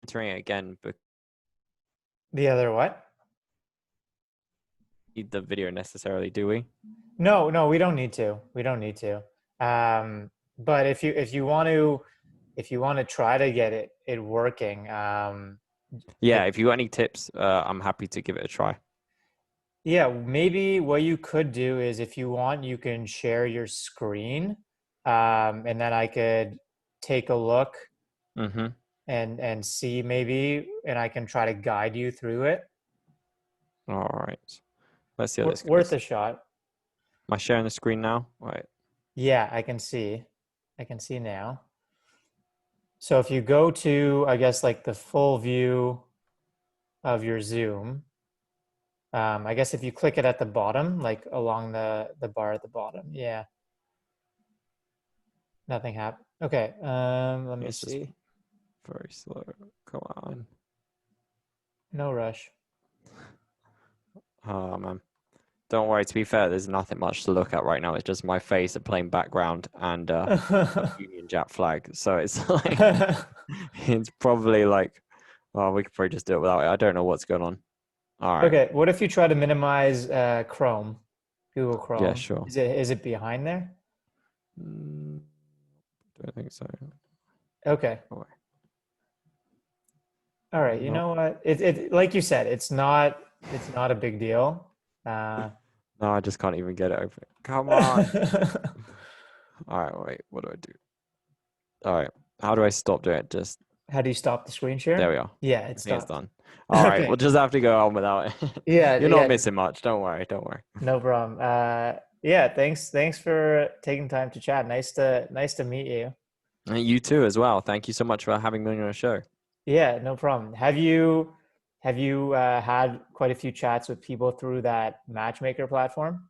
entering it again, but The other what? need the video necessarily, do we? No, we don't need to. We don't need to. But if you want to try to get it working, Yeah, like if you got any tips, I'm happy to give it a try. yeah, maybe what you could do is if you want, you can share your screen, and then I could take a look Mm-hmm. and see maybe, and I can try to guide you through it. All right. Let's see how this Worth goes. a shot. Am I sharing the screen now? Right. Yeah, I can see. I can see now. So if you go to, I guess, like the full view of your Zoom, I guess if you click it at the bottom, like along the bar at the bottom, yeah, nothing happened. Okay, let me It's just see. very slow. Come on. No rush. Oh man. Don't worry, to be fair, there's nothing much to look at right now. It's just my face, a plain background, and a Union Jack flag. So it's like it's probably like, oh, we could probably just do it without it. I don't know what's going on. All right. Okay, what if you try to minimize Chrome, Google Yeah, Chrome? sure. Is it behind there? Mm, don't think so. Okay. Oh, All right. You no, know what? It like you said, it's not a big deal. Uh, no, I just can't even get it open. Come on. All right, wait. What do I do? All right. How do I stop doing it? Just How do you stop the screen there we share? are. Yeah, it I think it's stopped. done. All right, we'll Okay. just have to go on without it. Yeah, You're not yeah, missing much. Don't worry. Don't worry. no problem. Yeah, thanks for taking time to chat. Nice to meet you. And you too, as well. Thank you so much for having me on your show. Yeah, no problem. Have you had quite a few chats with people through that matchmaker platform?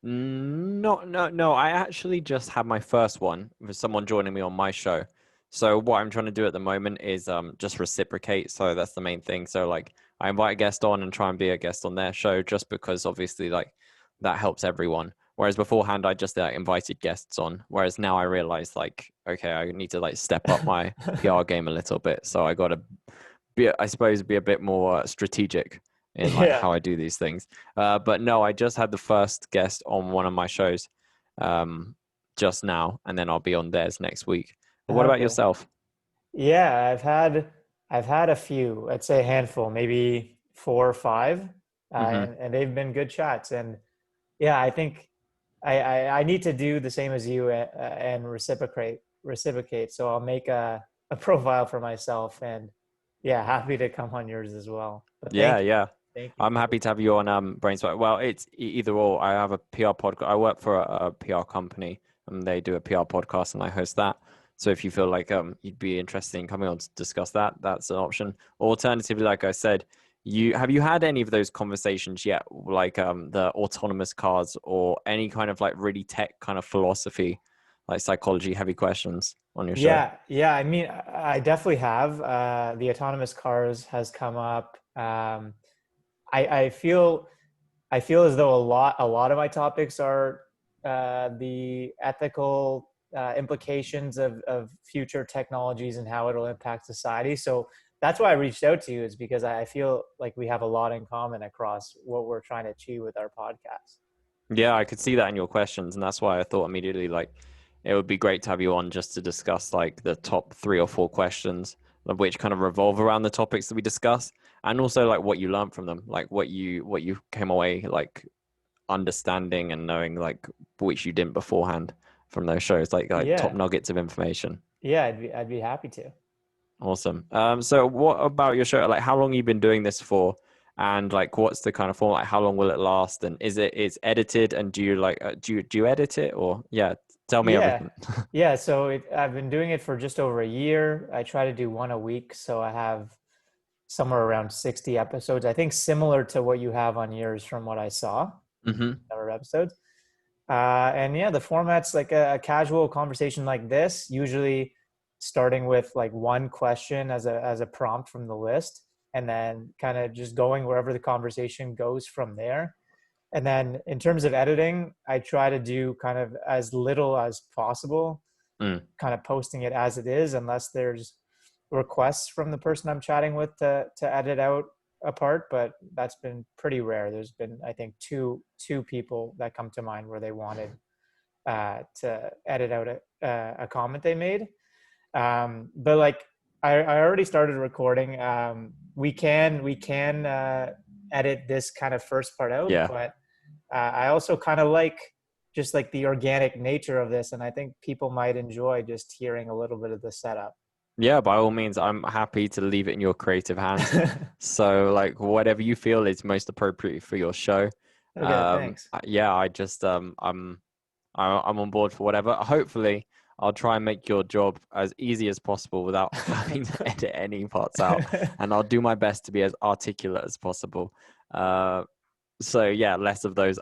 No, no, no. I actually just had my first one with someone joining me on my show. So what I'm trying to do at the moment is just reciprocate. So that's the main thing. So like I invite a guest on and try and be a guest on their show just because obviously like that helps everyone. Whereas beforehand I just invited guests on. Whereas now I realize like okay, I need to like step up my PR game a little bit. So I got to be, I suppose, be a bit more strategic in like Yeah. how I do these things. But no, I just had the first guest on one of my shows um, just now, and then I'll be on theirs next week. But what about Okay. yourself? Yeah, I've had a few, I'd say a handful, maybe four or five, Hmm. and they've been good chats. And yeah, I think I need to do the same as you, and reciprocate. So I'll make a profile for myself, and yeah, happy to come on yours as well. But Yeah, yeah. thank you I'm for happy to have you on Brains Byte. Well, it's either or. I have a PR podcast. I work for a PR company, and they do a PR podcast, and I host that. So if you feel like you'd be interested in coming on to discuss that, that's an option. Alternatively, like I said, you had any of those conversations yet, like the autonomous cars or any kind of like really tech kind of philosophy, like psychology heavy questions on your show? Yeah. I mean, I definitely have. The autonomous cars has come up. I feel as though a lot of my topics are the ethical implications of future technologies and how it'll impact society. So that's why I reached out to you, is because I feel like we have a lot in common across what we're trying to achieve with our podcast. Yeah, I could see that in your questions, and that's why I thought immediately like it would be great to have you on just to discuss like the top 3 or 4 questions of which kind of revolve around the topics that we discuss, and also like what you learned from them, like what you came away like understanding and knowing like which you didn't beforehand from those shows, like top Yeah, nuggets of information. yeah, I'd be happy to. Awesome. So what about your show? Like, how long you been doing this for? And like, what's the kind of format? Like, how long will it last? And it's edited? And do you like do you edit it or yeah? Tell me Yeah, everything. yeah. So I've been doing it for just over a year. I try to do one a week, so I have somewhere around 60 episodes. I think similar to what you have on yours, from what I saw, Hmm. number of episodes. And yeah, the format's like a casual conversation like this, usually starting with like one question as a prompt from the list, and then kind of just going wherever the conversation goes from there. And then in terms of editing, I try to do kind of as little as possible, Mm. kind of posting it as it is, unless there's requests from the person I'm chatting with to edit out a part, but that's been pretty rare. There's been, I think, two people that come to mind where they wanted to edit out a comment they made. But like I already started recording. We can edit this kind of first part out, Yeah. but I also kind of like just like the organic nature of this, and I think people might enjoy just hearing a little bit of the setup. Yeah, by all means, I'm happy to leave it in your creative hands. So, like, whatever you feel is most appropriate for your show. Okay, thanks. Yeah, I'm on board for whatever. Hopefully, I'll try and make your job as easy as possible without having to edit any parts out, and I'll do my best to be as articulate as possible. So yeah, less of those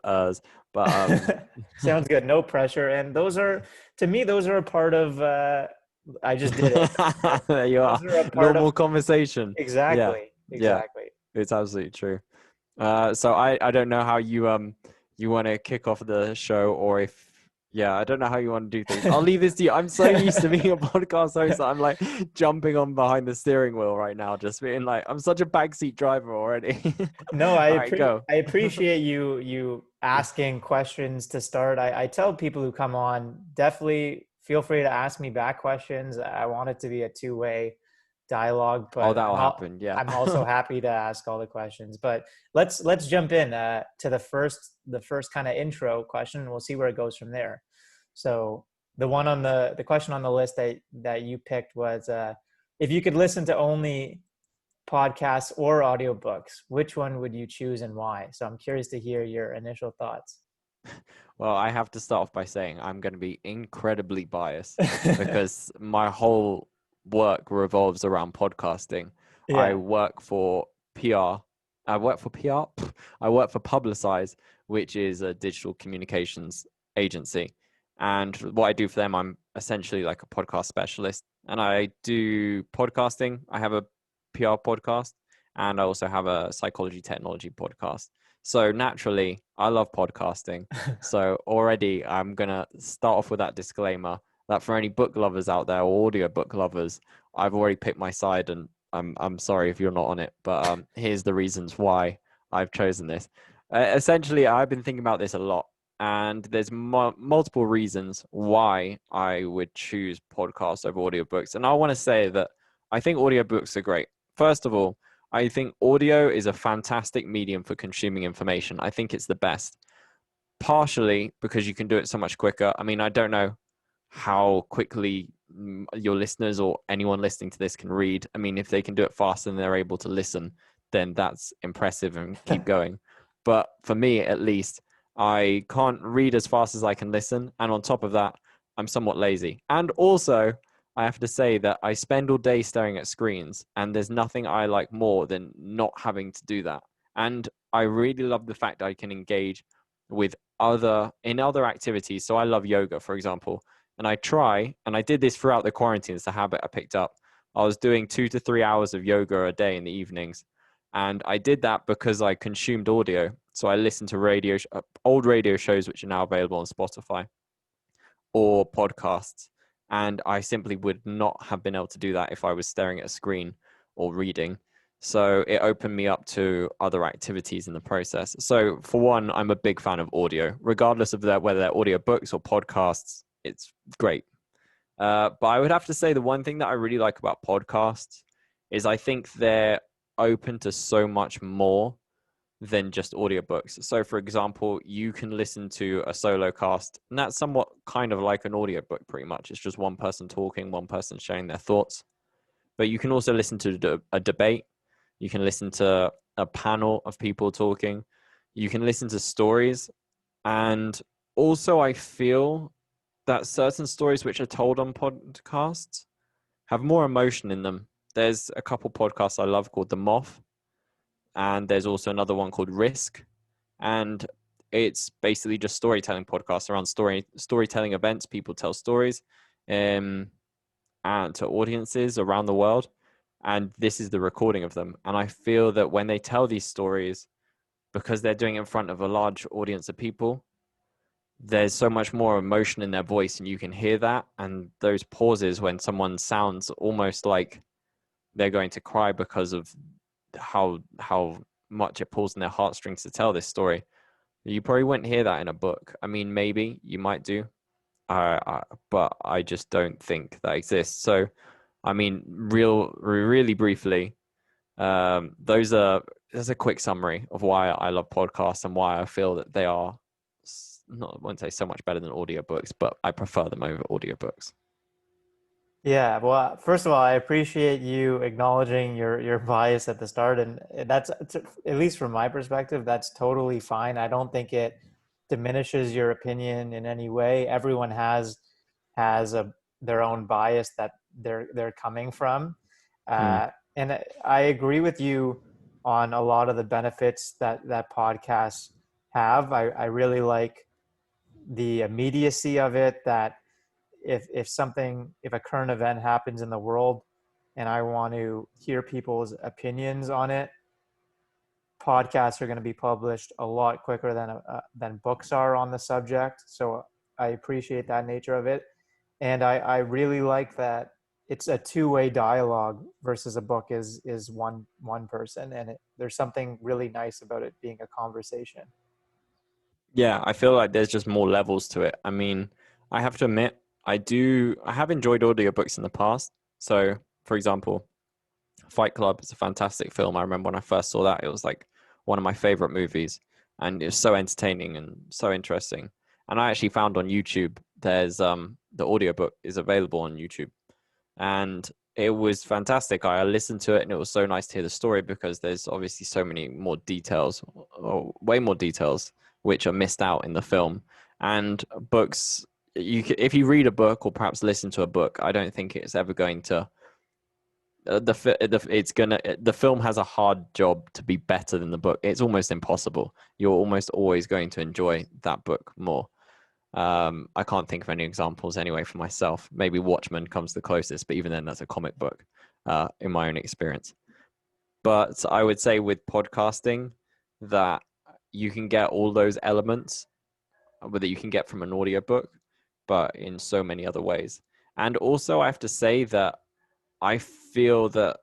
but Sounds good. No pressure. And those are, to me, those are a part of, I just did it. there you are. Those are a part of, Normal conversation. Yeah, exactly, yeah, exactly. it's absolutely true. So I don't know how you want to kick off the show, or if yeah, I don't know how you want to do things. I'll leave this to you. I'm so used to being a podcast host that I'm like jumping on behind the steering wheel right now, just being like, I'm such a backseat driver already. No, All right, go. I appreciate you asking questions to start. I tell people who come on, definitely feel free to ask me back questions. I want it to be a two-way dialogue, Oh, but that'll happen. Yeah. I'm also happy to ask all the questions. But let's jump in to the first kind of intro question, and we'll see where it goes from there. So the one on the question on the list that you picked was if you could listen to only podcasts or audiobooks, which one would you choose and why? So I'm curious to hear your initial thoughts. Well, I have to start off by saying I'm going to be incredibly biased because my whole work revolves around podcasting. I Yeah. work for PR. I work for PR. I work for Publicize, which is a digital communications agency. And what I do for them, I'm essentially like a podcast specialist. And I do podcasting. I have a PR podcast, and I also have a psychology technology podcast. So naturally, I love podcasting. So already I'm going to start off with that disclaimer that for any book lovers out there or audio book lovers, I've already picked my side, and I'm sorry if you're not on it, but here's the reasons why I've chosen this. Essentially, I've been thinking about this a lot, and there's multiple reasons why I would choose podcasts over audiobooks. And I want to say that I think audiobooks are great. First of all, I think audio is a fantastic medium for consuming information. I think it's the best, partially because you can do it so much quicker. I mean, I don't know how quickly your listeners or anyone listening to this can read. I mean, if they can do it faster than they're able to listen, then that's impressive and keep going. But for me, at least, I can't read as fast as I can listen. And on top of that, I'm somewhat lazy. And also, I have to say that I spend all day staring at screens, and there's nothing I like more than not having to do that. And I really love the fact I can engage with other activities. So I love yoga, for example, and I did this throughout the quarantine. It's a habit I picked up. I was doing 2 to 3 hours of yoga a day in the evenings, and I did that because I consumed audio. So I listened to old radio shows, which are now available on Spotify, or podcasts. And I simply would not have been able to do that if I was staring at a screen or reading. So it opened me up to other activities in the process. So for one, I'm a big fan of audio, regardless of whether they're audiobooks or podcasts. It's great. But I would have to say the one thing that I really like about podcasts is I think they're open to so much more than just audiobooks. So for example, you can listen to a solo cast, and that's somewhat kind of like an audiobook pretty much. It's just one person talking, one person sharing their thoughts. But you can also listen to a debate. You can listen to a panel of people talking. You can listen to stories. And also I feel that certain stories which are told on podcasts have more emotion in them. There's a couple podcasts I love called The Moth, and there's also another one called Risk, and it's basically just storytelling podcasts around storytelling events. People tell stories and to audiences around the world, and this is the recording of them. And I feel that when they tell these stories, because they're doing it in front of a large audience of people, there's so much more emotion in their voice, and you can hear that. And those pauses when someone sounds almost like they're going to cry because of how much it pulls in their heartstrings to tell this story. You probably wouldn't hear that in a book. I mean, maybe you might do, but I just don't think that exists. So, I mean, really briefly, there's a quick summary of why I love podcasts and why I feel that they are not, I wouldn't say so much better than audiobooks, but I prefer them over audiobooks. Yeah, well, first of all, I appreciate you acknowledging your bias at the start, and that's, at least from my perspective, that's totally fine. I don't think it diminishes your opinion in any way. Everyone has their own bias that they're coming from, Mm. and I agree with you on a lot of the benefits that podcasts have. I really like the immediacy of it, that if a current event happens in the world and I want to hear people's opinions on it, podcasts are going to be published a lot quicker than books are on the subject. So I appreciate that nature of it, and I really like that it's a two-way dialogue versus a book is one person, and there's something really nice about it being a conversation. Yeah, I feel like there's just more levels to it. I mean, I have to admit, I have enjoyed audiobooks in the past. So, for example, Fight Club is a fantastic film. I remember when I first saw that, it was like one of my favorite movies, and it was so entertaining and so interesting. And I actually found on YouTube there's the audiobook is available on YouTube, and it was fantastic. I listened to it, and it was so nice to hear the story because there's obviously so many more details, or way more details, which are missed out in the film. And books, if you read a book or perhaps listen to a book, I don't think it's ever going to the film has a hard job to be better than the book. It's almost impossible. You're almost always going to enjoy that book more. I can't think of any examples anyway for myself. Maybe Watchmen comes the closest, but even then, that's a comic book, in my own experience. But I would say with podcasting that you can get all those elements that you can get from an audiobook, but in so many other ways. And also, I have to say that I feel that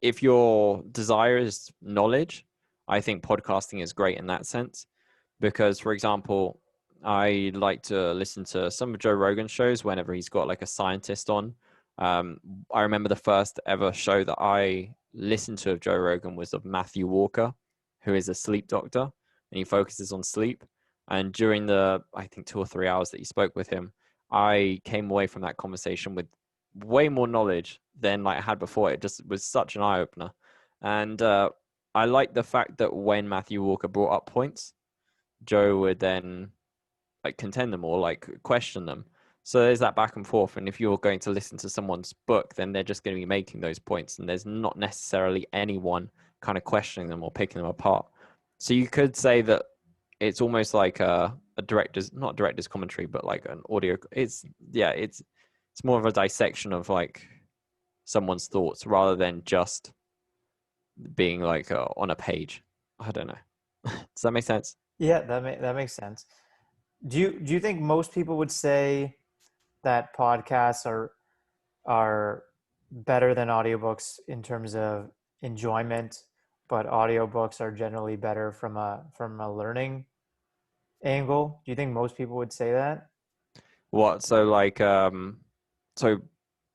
if your desire is knowledge, I think podcasting is great in that sense. Because, for example, I like to listen to some of Joe Rogan's shows whenever he's got like a scientist on. Um, I remember the first ever show that I listened to of Joe Rogan was of Matthew Walker, who is a sleep doctor, and he focuses on sleep. And during the, I think, 2 or 3 hours that he spoke with him, I came away from that conversation with way more knowledge than like I had before. It just was such an eye opener. And I like the fact that when Matthew Walker brought up points, Joe would then like contend them or like question them. So there's that back and forth. And if you're going to listen to someone's book, then they're just going to be making those points, and there's not necessarily anyone kind of questioning them or picking them apart. So you could say that it's almost like a director's, not director's commentary, but like an audio. It's yeah, it's more of a dissection of like someone's thoughts rather than just being like on a page. I don't know. Does that make sense? Yeah, that makes sense. Do you think most people would say that podcasts are better than audiobooks in terms of enjoyment, but audiobooks are generally better from a learning angle? Do you think most people would say that? What? So like so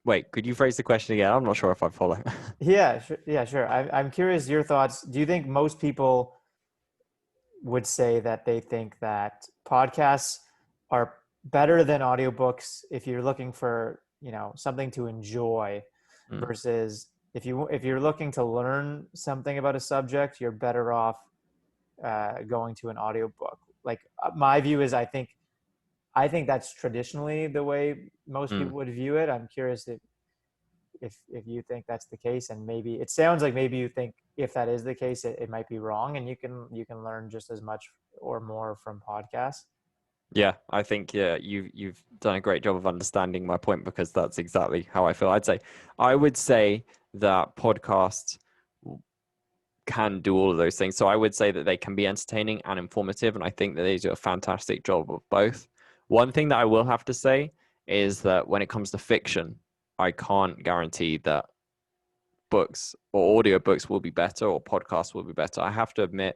wait, could you phrase the question again? I'm not sure if I follow. Yeah, sure. Yeah, sure. I'm curious your thoughts. Do you think most people would say that they think that podcasts are better than audiobooks if you're looking for, something to enjoy, Mm, versus if you're looking to learn something about a subject, you're better off going to an audiobook. Like, my view is, I think that's traditionally the way most mm. people would view it. I'm curious if you think that's the case, and maybe it sounds like maybe you think if that is the case, it might be wrong, and you can learn just as much or more from podcasts. Yeah, I think yeah, you've done a great job of understanding my point because that's exactly how I feel. I would say that podcasts can do all of those things. So I would say that they can be entertaining and informative, and I think that they do a fantastic job of both. One thing that I will have to say is that when it comes to fiction, I can't guarantee that books or audiobooks will be better or podcasts will be better. I have to admit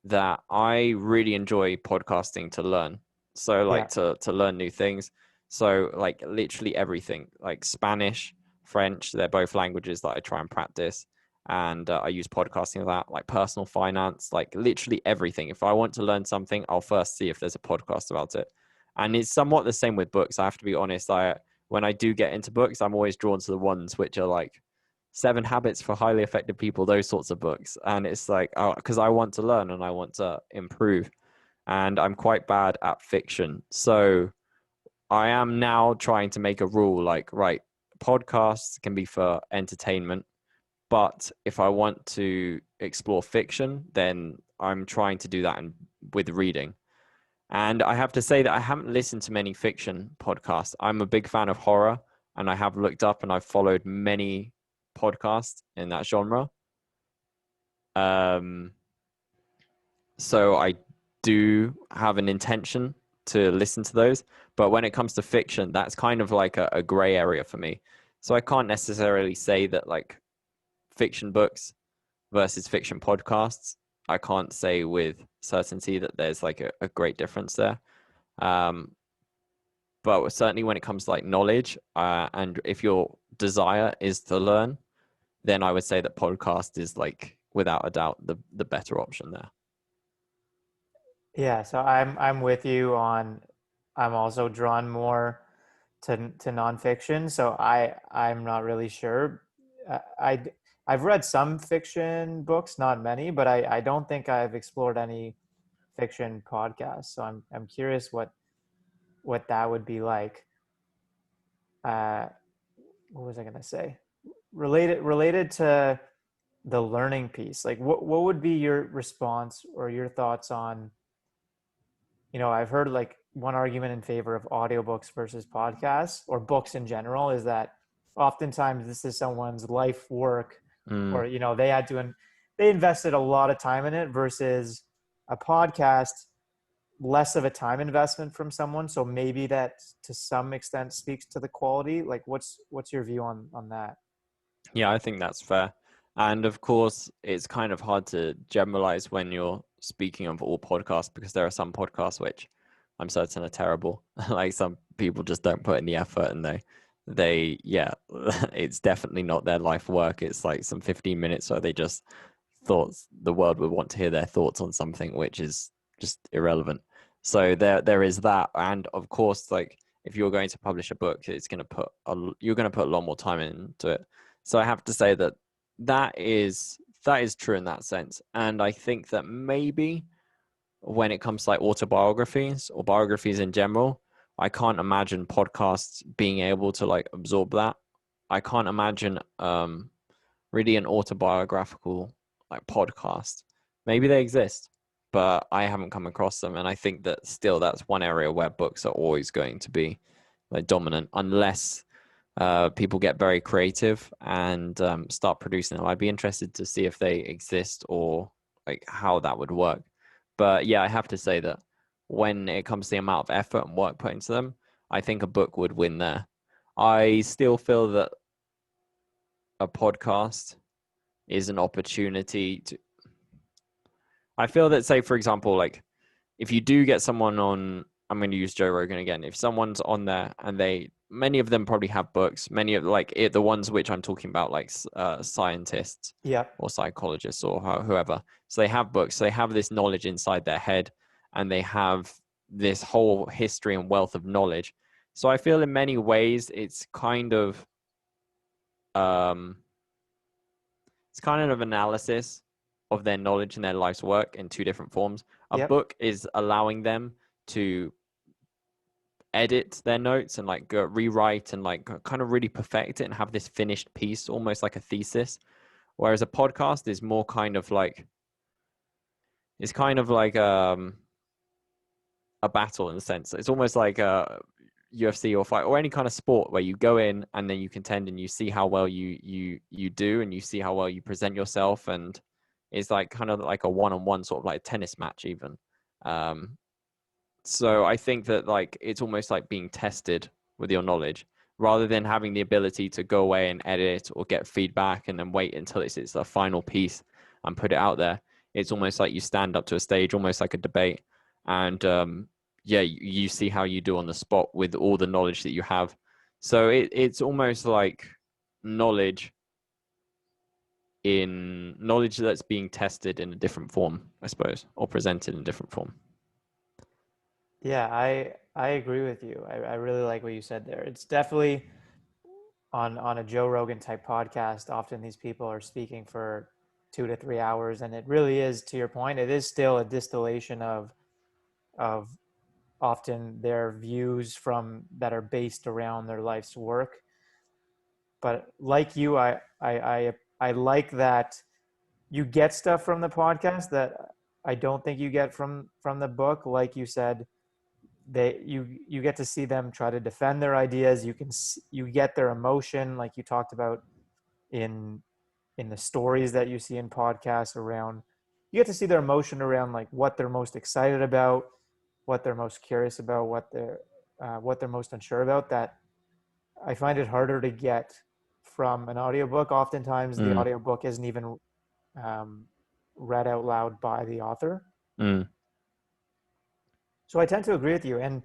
that I really enjoy podcasting to learn. So Yeah. like to learn new things. So like literally everything, like Spanish, French, they're both languages that I try and practice. And I use podcasting for that, like personal finance, like literally everything. If I want to learn something, I'll first see if there's a podcast about it. And it's somewhat the same with books. I have to be honest. When I do get into books, I'm always drawn to the ones which are like 7 Habits for Highly Effective People, those sorts of books. And it's like, oh, because I want to learn and I want to improve. And I'm quite bad at fiction. So I am now trying to make a rule like, right, podcasts can be for entertainment. But if I want to explore fiction, then I'm trying to do that with reading. And I have to say that I haven't listened to many fiction podcasts. I'm a big fan of horror, and I have looked up and I've followed many podcasts in that genre. Um, so I do have an intention to listen to those. But when it comes to fiction, that's kind of like a gray area for me. So I can't necessarily say that like fiction books versus fiction podcasts, I can't say with certainty that there's like a great difference there. Um, but certainly when it comes to like knowledge, and if your desire is to learn, then I would say that podcast is like without a doubt the better option there. Yeah, so I'm with you on. I'm also drawn more to nonfiction. So I'm not really sure. I've read some fiction books, not many, but I don't think I've explored any fiction podcasts. So I'm curious what that would be like. Uh, what was I gonna say? Related to the learning piece. Like what would be your response or your thoughts on, I've heard like one argument in favor of audiobooks versus podcasts or books in general is that oftentimes this is someone's life work, Mm. or they invested a lot of time in it versus a podcast, less of a time investment from someone. So maybe that to some extent speaks to the quality. Like what's your view on that? Yeah, I think that's fair. And of course, it's kind of hard to generalize when you're speaking of all podcasts because there are some podcasts which I'm certain are terrible. Like some people just don't put in the effort and yeah, it's definitely not their life work. It's like some 15 minutes where they just thought the world would want to hear their thoughts on something which is just irrelevant. So there is that. And of course, like if you're going to publish a book, you're going to put a lot more time into it. So I have to say that that is true in that sense. And I think that maybe when it comes to like autobiographies or biographies in general, I can't imagine podcasts being able to like absorb that. I can't imagine really an autobiographical like podcast. Maybe they exist, but I haven't come across them. And I think that still that's one area where books are always going to be like dominant unless people get very creative and start producing them. I'd be interested to see if they exist or like how that would work. But yeah, I have to say that when it comes to the amount of effort and work put into them, I think a book would win there. I still feel that a podcast is an opportunity to. I feel that, say, for example, like if you do get someone on, I'm going to use Joe Rogan again. If someone's on there and many of them probably have books, many of the ones which I'm talking about, like scientists Yeah. or psychologists or whoever. So they have books, so they have this knowledge inside their head and they have this whole history and wealth of knowledge. So I feel in many ways um, it's kind of analysis of their knowledge and their life's work in two different forms. A Yep. book is allowing them to edit their notes and like rewrite and like kind of really perfect it and have this finished piece, almost like a thesis. Whereas a podcast is more kind of like it's kind of like a battle in a sense. It's almost like a UFC or fight or any kind of sport where you go in and then you contend and you see how well you do and you see how well you present yourself, and it's like kind of like a one-on-one sort of like tennis match even. So I think that like it's almost like being tested with your knowledge rather than having the ability to go away and edit or get feedback and then wait until it's a final piece and put it out there. It's almost like you stand up to a stage, almost like a debate, and yeah, you see how you do on the spot with all the knowledge that you have. So it's almost like knowledge that's being tested in a different form, I suppose, or presented in a different form. Yeah, I agree with you. I really like what you said there. It's definitely on a Joe Rogan type podcast. Often these people are speaking for 2 to 3 hours, and it really is, to your point, it is still a distillation of often their views from that are based around their life's work. But like you, I like that you get stuff from the podcast that I don't think you get from the book. Like you said, you get to see them try to defend their ideas. You get their emotion, like you talked about in the stories that you see in podcasts around. You get to see their emotion around like what they're most excited about, what they're most curious about, what they're most unsure about. That I find it harder to get from an audiobook. Oftentimes, the Mm, audiobook isn't even um, read out loud by the author. mm, So I tend to agree with you, and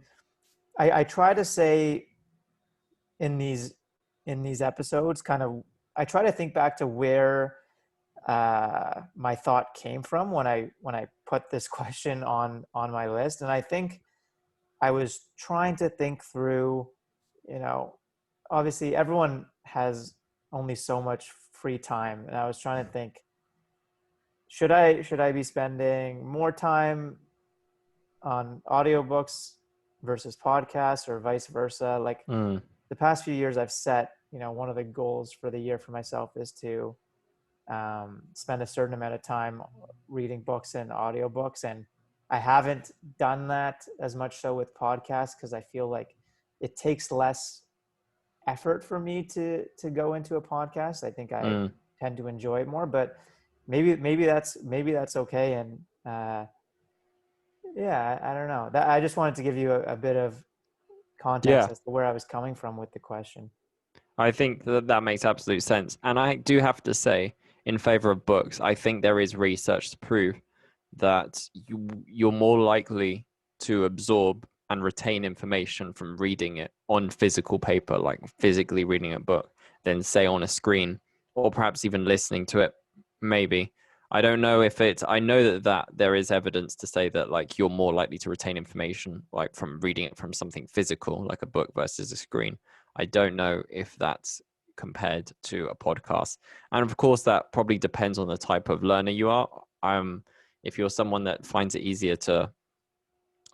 I try to say in these episodes, kind of, I try to think back to where my thought came from when I put this question on my list, and I think I was trying to think through, you know, obviously everyone has only so much free time, and I was trying to think, should I be spending more time on audiobooks versus podcasts or vice versa? Like mm, the past few years I've set, one of the goals for the year for myself is to spend a certain amount of time reading books and audiobooks. And I haven't done that as much so with podcasts because I feel like it takes less effort for me to go into a podcast. I think I mm. tend to enjoy it more, but maybe that's okay. And yeah, I don't know. That I just wanted to give you a bit of context Yeah, as to where I was coming from with the question. I think that makes absolute sense. And I do have to say, in favor of books, I think there is research to prove that you're more likely to absorb and retain information from reading it on physical paper, like physically reading a book, than say on a screen, or perhaps even listening to it. Maybe. I don't know if it's, I know that there is evidence to say that like you're more likely to retain information like from reading it from something physical, like a book versus a screen. I don't know if that's compared to a podcast. And of course, that probably depends on the type of learner you are. If you're someone that finds it easier to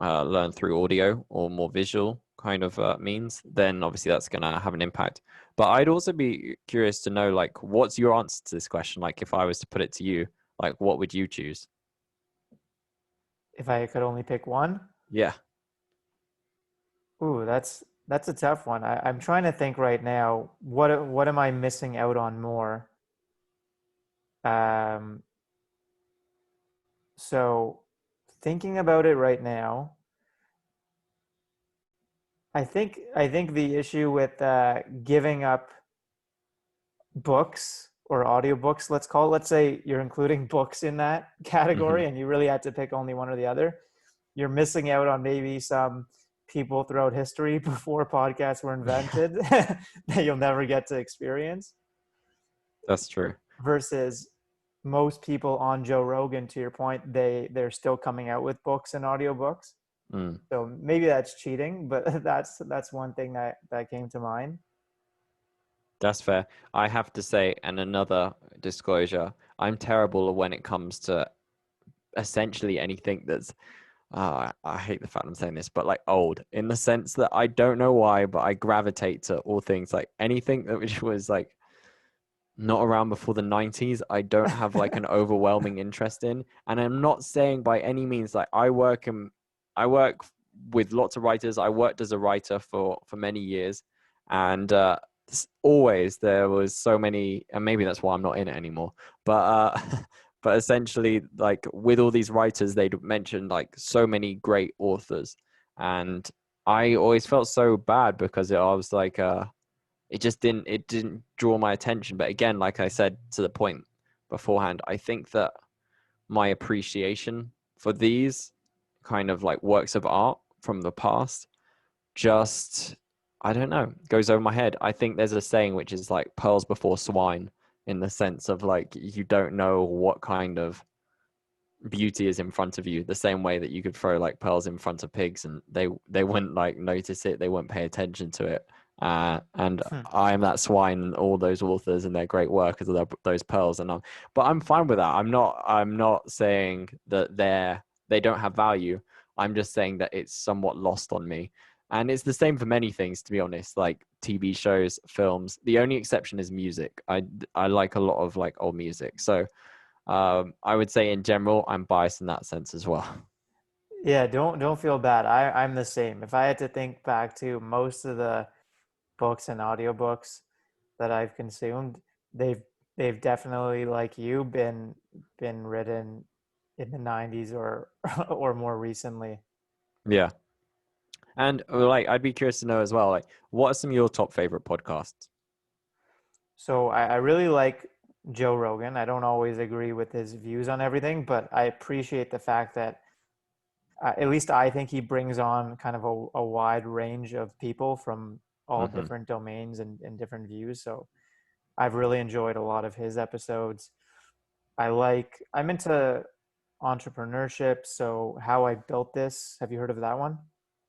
learn through audio or more visual kind of means, then obviously that's going to have an impact. But I'd also be curious to know, like, what's your answer to this question? Like, if I was to put it to you, like, what would you choose? If I could only pick one, Yeah. ooh, that's a tough one. I'm trying to think right now. What am I missing out on more? Um, so thinking about it right now, I think the issue with giving up books or audiobooks, let's say you're including books in that Hmm. category and you really had to pick only one or the other, you're missing out on maybe some people throughout history before podcasts were invented that you'll never get to experience That's true. versus most people on Joe Rogan, to your point, they're still coming out with books and audiobooks. Mm. So maybe that's cheating, but that's one thing that came to mind. That's fair. I have to say, and another disclosure, I'm terrible when it comes to essentially anything that's I hate the fact I'm saying this, but like old in the sense that I don't know why, but I gravitate to all things like anything that which was like not around before the 90s. I don't have like an overwhelming interest in, and I'm not saying by any means like I work with lots of writers. I worked as a writer for many years, and always there was so many, and maybe that's why I'm not in it anymore. But but essentially, like with all these writers, they'd mentioned like so many great authors, and I always felt so bad because I was like, it didn't draw my attention. But again, like I said to the point beforehand, I think that my appreciation for these kind of like works of art from the past just, I don't know, goes over my head. I think there's a saying which is like pearls before swine, in the sense of like you don't know what kind of beauty is in front of you, the same way that you could throw like pearls in front of pigs and they wouldn't like notice it, they wouldn't pay attention to it. And Hmm. I am that swine, and all those authors and their great work is those pearls. But I'm fine with that. I'm not saying that they don't have value. I'm just saying that it's somewhat lost on me. And it's the same for many things, to be honest, like TV shows, films. The only exception is music. I like a lot of like old music. So I would say in general, I'm biased in that sense as well. Yeah, don't feel bad. I'm the same. If I had to think back to most of the books and audiobooks that I've consumed, they've they've definitely, like you, been written in the 90s or or more recently. Yeah. And like, I'd be curious to know as well, like, what are some of your top favorite podcasts? So I really like Joe Rogan. I don't always agree with his views on everything, but I appreciate the fact that at least I think he brings on kind of a wide range of people from all Hmm. different domains and different views. So I've really enjoyed a lot of his episodes. I'm into entrepreneurship. So How I Built This. Have you heard of that one?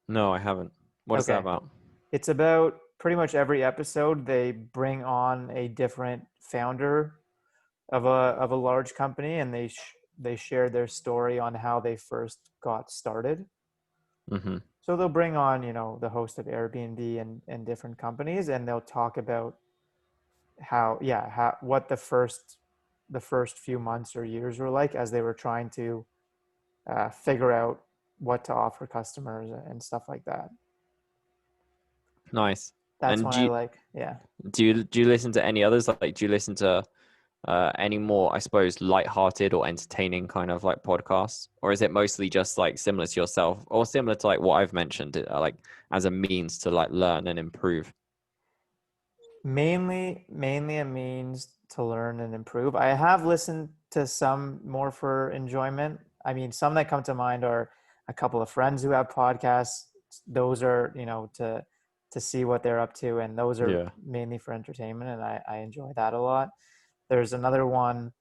No, I haven't. What is that Okay. about? It's about pretty much every episode they bring on a different founder of a large company, and they share their story on how they first got started. Hmm. So they'll bring on, the host of Airbnb and different companies, and they'll talk about how what the first few months or years were like as they were trying to figure out what to offer customers and stuff like that. Nice. That's And when I like, yeah. do you listen to any others? Like, do you listen to any more, I suppose, light-hearted or entertaining kind of like podcasts, or is it mostly just like similar to yourself, or similar to like what I've mentioned, like as a means to like learn and improve? Mainly a means to learn and improve. I have listened to some more for enjoyment. I mean, some that come to mind are a couple of friends who have podcasts. Those are, to see what they're up to, and those are Yeah. mainly for entertainment, and I enjoy that a lot. There's another one,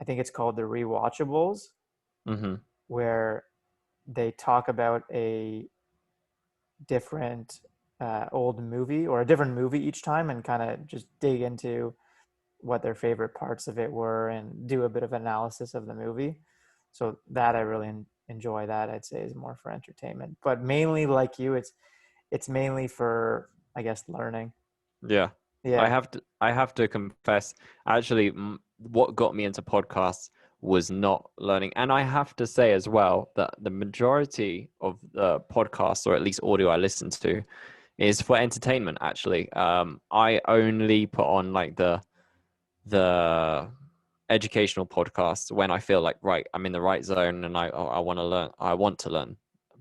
I think it's called the Rewatchables, Hmm. where they talk about a different old movie or a different movie each time and kind of just dig into what their favorite parts of it were and do a bit of analysis of the movie. So that I really enjoy. That I'd say is more for entertainment, but mainly like you, it's mainly for, I guess, learning. Yeah. Yeah. I have to confess, actually, what got me into podcasts was not learning. And I have to say as well that the majority of the podcasts, or at least audio I listen to, is for entertainment, actually. I only put on like the educational podcasts when I feel like, right, I'm in the right zone and I want to learn. I want to learn.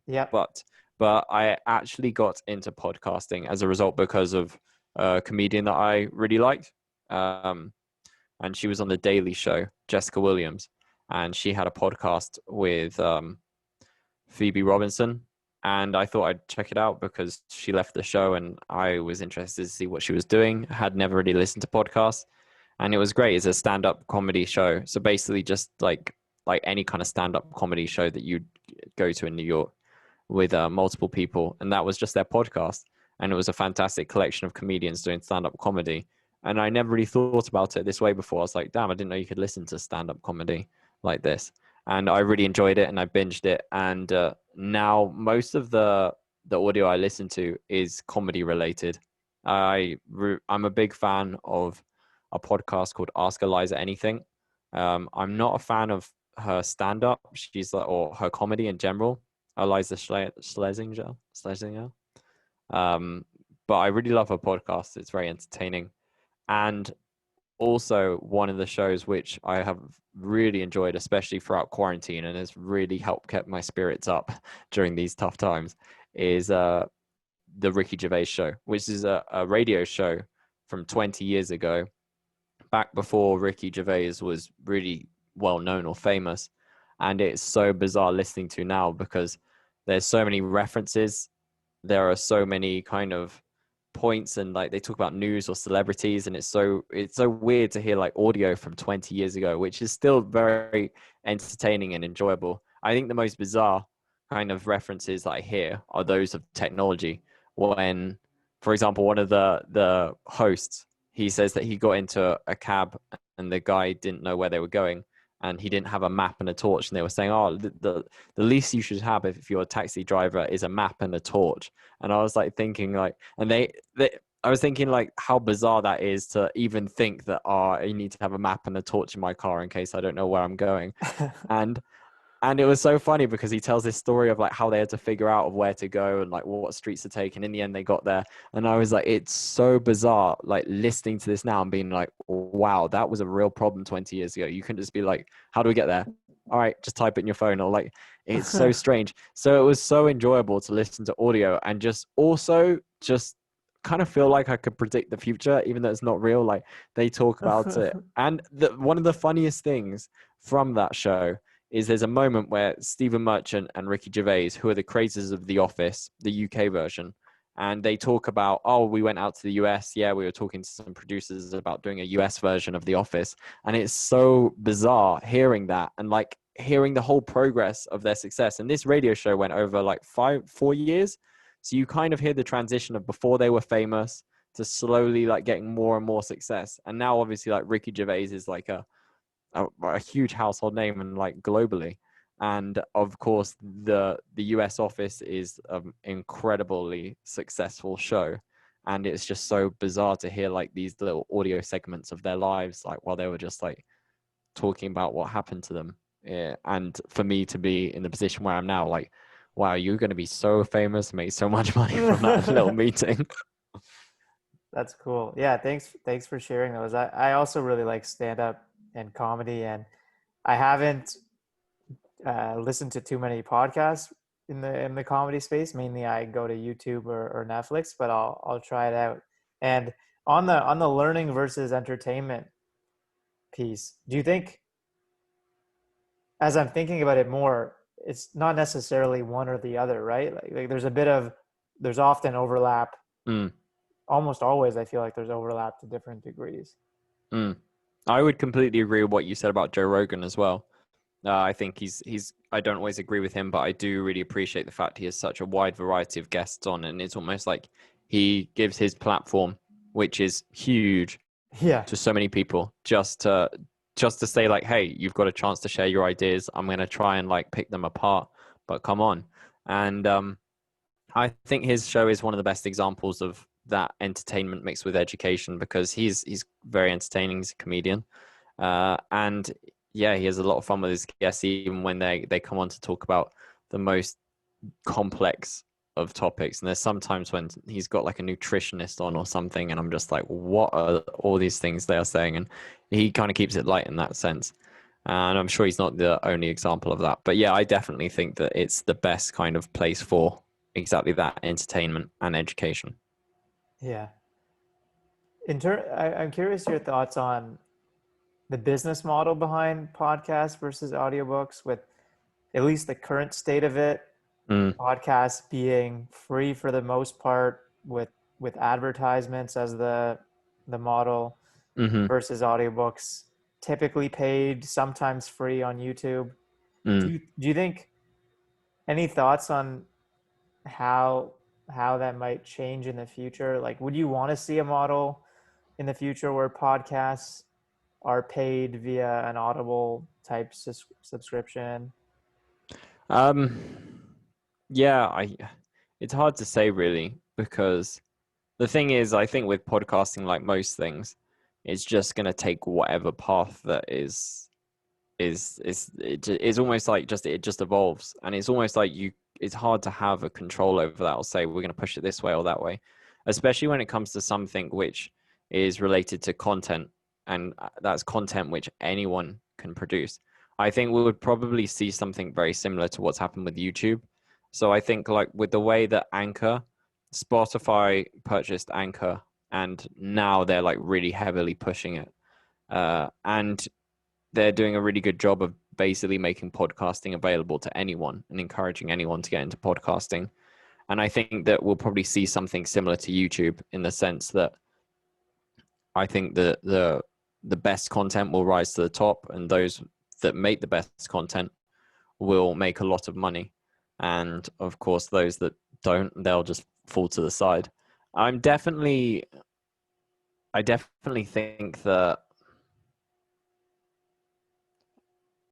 Yep. But I actually got into podcasting as a result because of a comedian that I really liked. Um, and she was on the Daily Show, Jessica Williams, and she had a podcast with Phoebe Robinson. And I thought I'd check it out because she left the show, and I was interested to see what she was doing. I had never really listened to podcasts, and it was great. It's a stand-up comedy show, so basically just like any kind of stand-up comedy show that you'd go to in New York with multiple people, and that was just their podcast. And it was a fantastic collection of comedians doing stand-up comedy. And I never really thought about it this way before. I was like, damn, I didn't know you could listen to stand-up comedy like this. And I really enjoyed it, and I binged it. And now most of the audio I listen to is comedy related. I'm a big fan of a podcast called Ask Eliza Anything. I'm not a fan of her stand-up. She's like, or her comedy in general. Eliza Schlesinger. Um, but I really love her podcast. It's very entertaining. And also one of the shows which I have really enjoyed, especially throughout quarantine, and has really helped keep my spirits up during these tough times, is the Ricky Gervais show, which is a radio show from 20 years ago, back before Ricky Gervais was really well known or famous. And it's so bizarre listening to now because there's so many references. There are so many kind of points, and like they talk about news or celebrities, and it's so weird to hear like audio from 20 years ago, which is still very entertaining and enjoyable. I think the most bizarre kind of references that I hear are those of technology. When, for example, one of the hosts, he says that he got into a cab and the guy didn't know where they were going, and he didn't have a map and a torch, and they were saying, oh, the least you should have if you're a taxi driver is a map and a torch. And I was like thinking like, and I was thinking like how bizarre that is to even think that, oh, I need to have a map and a torch in my car in case I don't know where I'm going. and and it was so funny because he tells this story of like how they had to figure out of where to go and like what streets to take, and in the end they got there. And I was like, it's so bizarre like listening to this now and being like, wow, that was a real problem 20 years ago. You couldn't just be like, how do we get there? All right, just type it in your phone. Or like, it's so strange. So it was so enjoyable to listen to audio and just also just kind of feel like I could predict the future, even though it's not real. Like they talk about it. And one of the funniest things from that show is there's a moment where Stephen Merchant and Ricky Gervais, who are the creators of The Office, the UK version, and they talk about, oh, we went out to the US. Yeah, we were talking to some producers about doing a US version of The Office. And it's so bizarre hearing that and like hearing the whole progress of their success. And this radio show went over like 4 years. So you kind of hear the transition of before they were famous to slowly like getting more and more success. And now obviously like Ricky Gervais is like a huge household name and like globally. And of course the US Office is an incredibly successful show, and it's just so bizarre to hear like these little audio segments of their lives like while they were just like talking about what happened to them. Yeah. And for me to be in the position where I'm now, like, wow, you're going to be so famous, make so much money from that little meeting. That's cool. Yeah, thanks for sharing those. I also really like stand up and comedy, and I haven't listened to too many podcasts in the comedy space. Mainly, I go to YouTube or Netflix, but I'll try it out. And on the learning versus entertainment piece, do you think, as I'm thinking about it more, it's not necessarily one or the other, right? Like there's often overlap. Mm, Almost always, I feel like there's overlap to different degrees. mm. I would completely agree with what you said about Joe Rogan as well. I think he's I don't always agree with him, but I do really appreciate the fact he has such a wide variety of guests on, and it's almost like he gives his platform, which is huge, Yeah. to so many people, just to say like, hey, you've got a chance to share your ideas. I'm gonna try and like pick them apart, but come on. And I think his show is one of the best examples of that entertainment mixed with education, because he's very entertaining. He's a comedian, and yeah, he has a lot of fun with his guests, even when they come on to talk about the most complex of topics. And there's sometimes when he's got like a nutritionist on or something, and I'm just like, what are all these things they are saying? And he kind of keeps it light in that sense. And I'm sure he's not the only example of that. But yeah, I definitely think that it's the best kind of place for exactly that, entertainment and education. Yeah. I'm curious your thoughts on the business model behind podcasts versus audiobooks, with at least the current state of it. Mm, Podcasts being free for the most part, with advertisements as the model, mm-hmm, versus audiobooks typically paid, sometimes free on YouTube. mm. Do you think, any thoughts on how that might change in the future? Like, would you want to see a model in the future where podcasts are paid via an Audible type subscription? Um, yeah, it's hard to say really, because the thing is, I think with podcasting, like most things, it's just gonna take whatever path that it's almost like it just evolves, and it's almost like it's hard to have a control over that or say we're gonna push it this way or that way, especially when it comes to something which is related to content, and that's content which anyone can produce. I think we would probably see something very similar to what's happened with YouTube. So I think like with the way that Spotify purchased Anchor and now they're like really heavily pushing it. And they're doing a really good job of basically making podcasting available to anyone and encouraging anyone to get into podcasting. And I think that we'll probably see something similar to YouTube, in the sense that I think that the best content will rise to the top, and those that make the best content will make a lot of money. And of course, those that don't, they'll just fall to the side. I definitely think that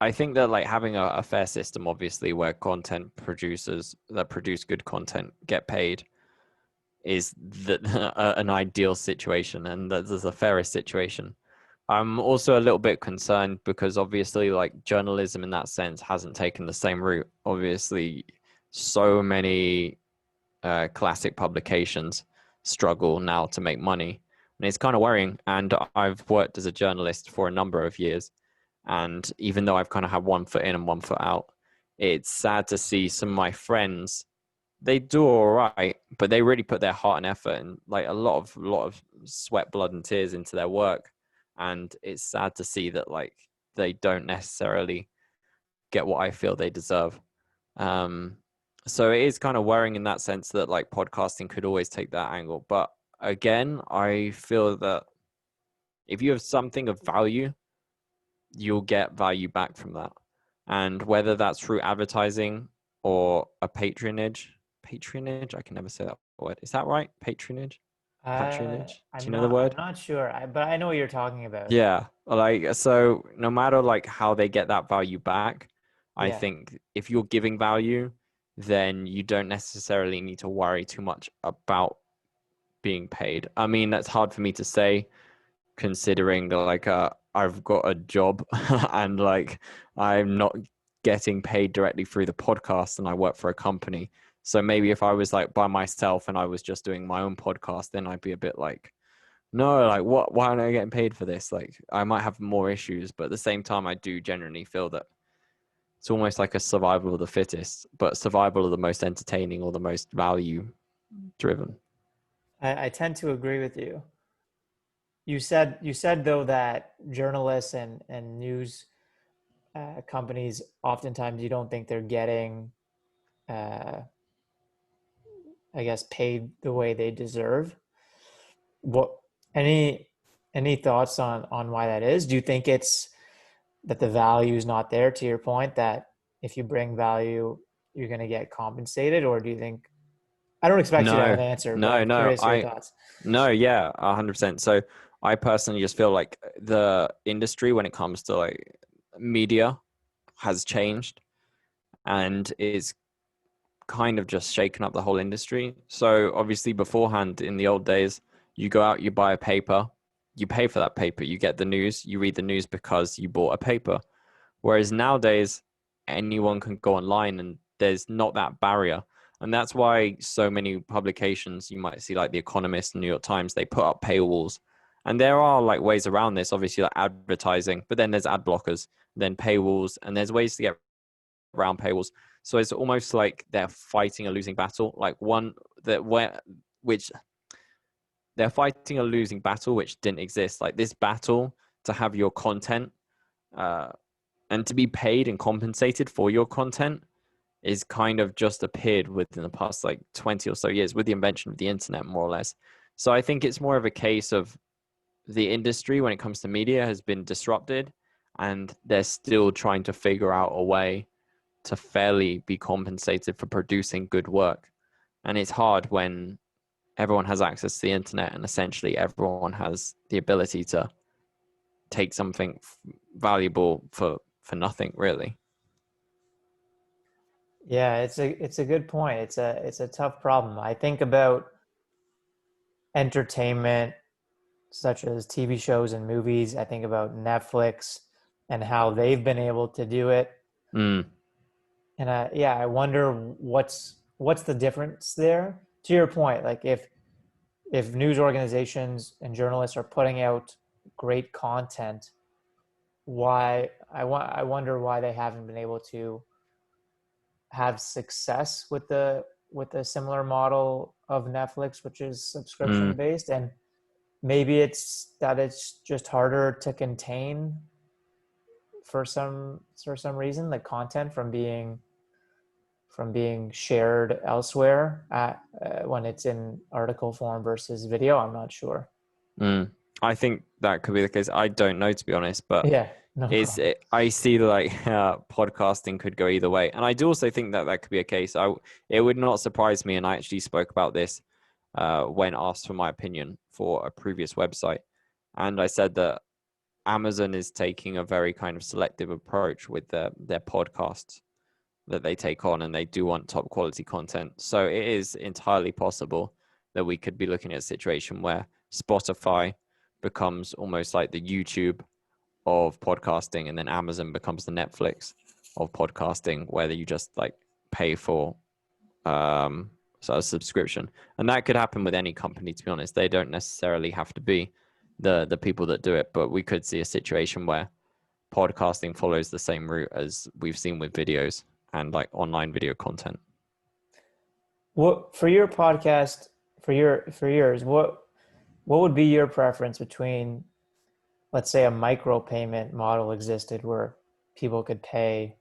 like having a fair system, obviously, where content producers that produce good content get paid, is an ideal situation, and that there's a fairest situation. I'm also a little bit concerned because obviously, like, journalism in that sense hasn't taken the same route. Obviously, so many classic publications struggle now to make money, and it's kind of worrying. And I've worked as a journalist for a number of years, and even though I've kind of had one foot in and one foot out, it's sad to see some of my friends, they do all right, but they really put their heart and effort and like a lot of sweat, blood, and tears into their work. And it's sad to see that like they don't necessarily get what I feel they deserve. So it is kind of worrying in that sense that like podcasting could always take that angle. But again, I feel that if you have something of value, you'll get value back from that. And whether that's through advertising or a patronage, I can never say that word. Is that right? Patronage? Patronage? Do you know the I'm word? not sure, but I know what you're talking about. Yeah. Like, so no matter like how they get that value back, I Yeah. think if you're giving value, then you don't necessarily need to worry too much about being paid. I mean, that's hard for me to say, considering that like I've got a job and like I'm not getting paid directly through the podcast, and I work for a company. So maybe if I was like by myself and I was just doing my own podcast, then I'd be a bit like, no, like what? Why aren't I getting paid for this? Like I might have more issues, but at the same time, I do generally feel that it's almost like a survival of the fittest, but survival of the most entertaining or the most value driven. I tend to agree with you. You said though that journalists and news companies, oftentimes you don't think they're getting, uh, I guess, paid the way they deserve. What any any thoughts on why that is? Do you think it's that the value is not there, to your point, that if you bring value, you're going to get compensated? Or do you think, I don't expect you to have an No, answer, but no, I'm no. curious your thoughts. No, yeah, 100%. So I personally just feel like the industry, when it comes to like media, has changed and is kind of just shaken up the whole industry. So obviously beforehand, in the old days, you go out, you buy a paper, you pay for that paper, you get the news, you read the news because you bought a paper. Whereas nowadays, anyone can go online and there's not that barrier. And that's why so many publications, you might see like The Economist, New York Times, they put up paywalls. And there are like ways around this, obviously, like advertising, but then there's ad blockers, then paywalls, and there's ways to get around paywalls. So it's almost like they're fighting a losing battle, like one that where which they're fighting a losing battle which didn't exist. Like this battle to have your content uh, and to be paid and compensated for your content is kind of just appeared within the past like 20 or so years with the invention of the internet, more or less. So I think it's more of a case of the industry when it comes to media has been disrupted, and they're still trying to figure out a way to fairly be compensated for producing good work. And it's hard when everyone has access to the internet and essentially everyone has the ability to take something valuable for nothing, really. Yeah, it's a good point. It's a tough problem. I think about entertainment such as TV shows and movies. I think about Netflix and how they've been able to do it. Mm. And yeah, I wonder what's the difference there. To your point, like if news organizations and journalists are putting out great content, I wonder why they haven't been able to have success with the similar model of Netflix, which is subscription Mm. based. And maybe it's that it's just harder to contain for some reason, the content from being shared elsewhere when it's in article form versus video. I'm not sure. I think that could be the case. I don't know, to be honest, but Yeah, no problem. I see like podcasting could go either way, and I do also think that that could be a case. It would not surprise me, and I actually spoke about this when asked for my opinion for a previous website, and I said that Amazon is taking a very kind of selective approach with their podcasts that they take on, and they do want top quality content. So it is entirely possible that we could be looking at a situation where Spotify becomes almost like the YouTube of podcasting, and then Amazon becomes the Netflix of podcasting, where you just like pay for sort of subscription. And that could happen with any company, to be honest. They don't necessarily have to be the people that do it, but we could see a situation where podcasting follows the same route as we've seen with videos and like online video content. What for your podcast, for yours, what would be your preference between, let's say, a micropayment model existed where people could pay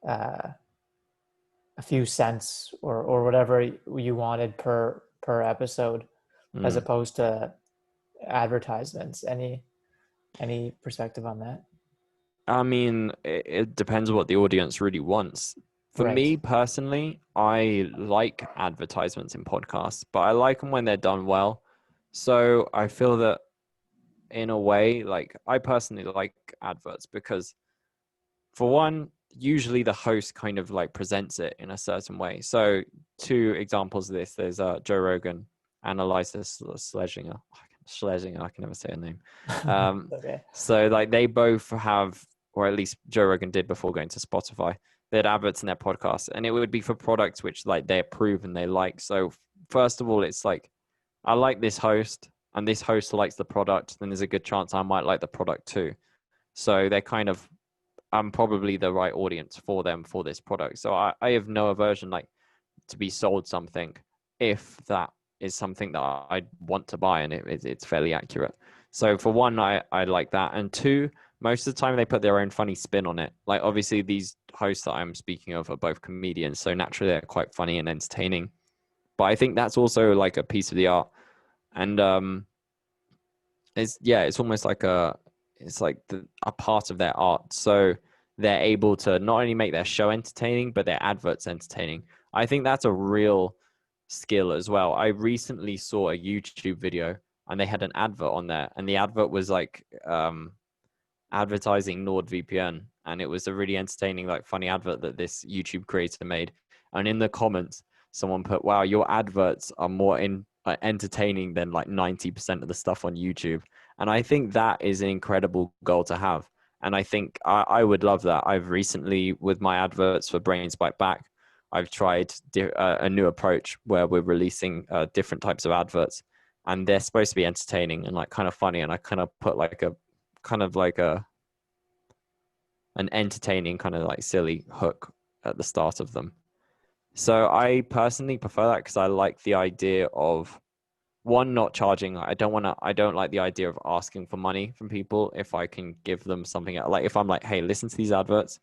uh, a few cents or whatever you wanted per episode, as Mm. opposed to advertisements? Any perspective on that? I mean, it depends what the audience really wants. For Right. me personally, I like advertisements in podcasts, but I like them when they're done well. So I feel that in a way, like I personally like adverts because, for one, usually the host kind of like presents it in a certain way. So two examples of this, there's Joe Rogan and Eliza Schlesinger. Schlesinger, I can never say her name. Um, Okay. so like they both have, or at least Joe Rogan did before going to Spotify, they had adverts in their podcast, and it would be for products which like they approve and they like. So first of all, it's like I like this host, and this host likes the product, then there's a good chance I might like the product too. So they're kind of, I'm probably the right audience for them for this product. So I have no aversion like to be sold something if that is something that I want to buy and it's fairly accurate. So for one, I like that. And two, most of the time they put their own funny spin on it. Like obviously these hosts that I'm speaking of are both comedians, so naturally they're quite funny and entertaining. But I think that's also like a piece of the art. And it's almost like a part of their art. So they're able to not only make their show entertaining, but their adverts entertaining. I think that's a real skill as well. I recently saw a YouTube video and they had an advert on there, and the advert was like advertising NordVPN, and it was a really entertaining, like funny advert that this YouTube creator made. And in the comments, someone put, "Wow, your adverts are more entertaining than like 90% of the stuff on YouTube." And I think that is an incredible goal to have. And I think I would love that. I've recently, with my adverts for Brains Byte Back, I've tried a new approach where we're releasing different types of adverts, and they're supposed to be entertaining and like kind of funny. And I kind of put like a kind of like an entertaining kind of like silly hook at the start of them. So I personally prefer that because I like the idea of one, not charging. I don't like the idea of asking for money from people if I can give them something. Like if I'm like, hey, listen to these adverts,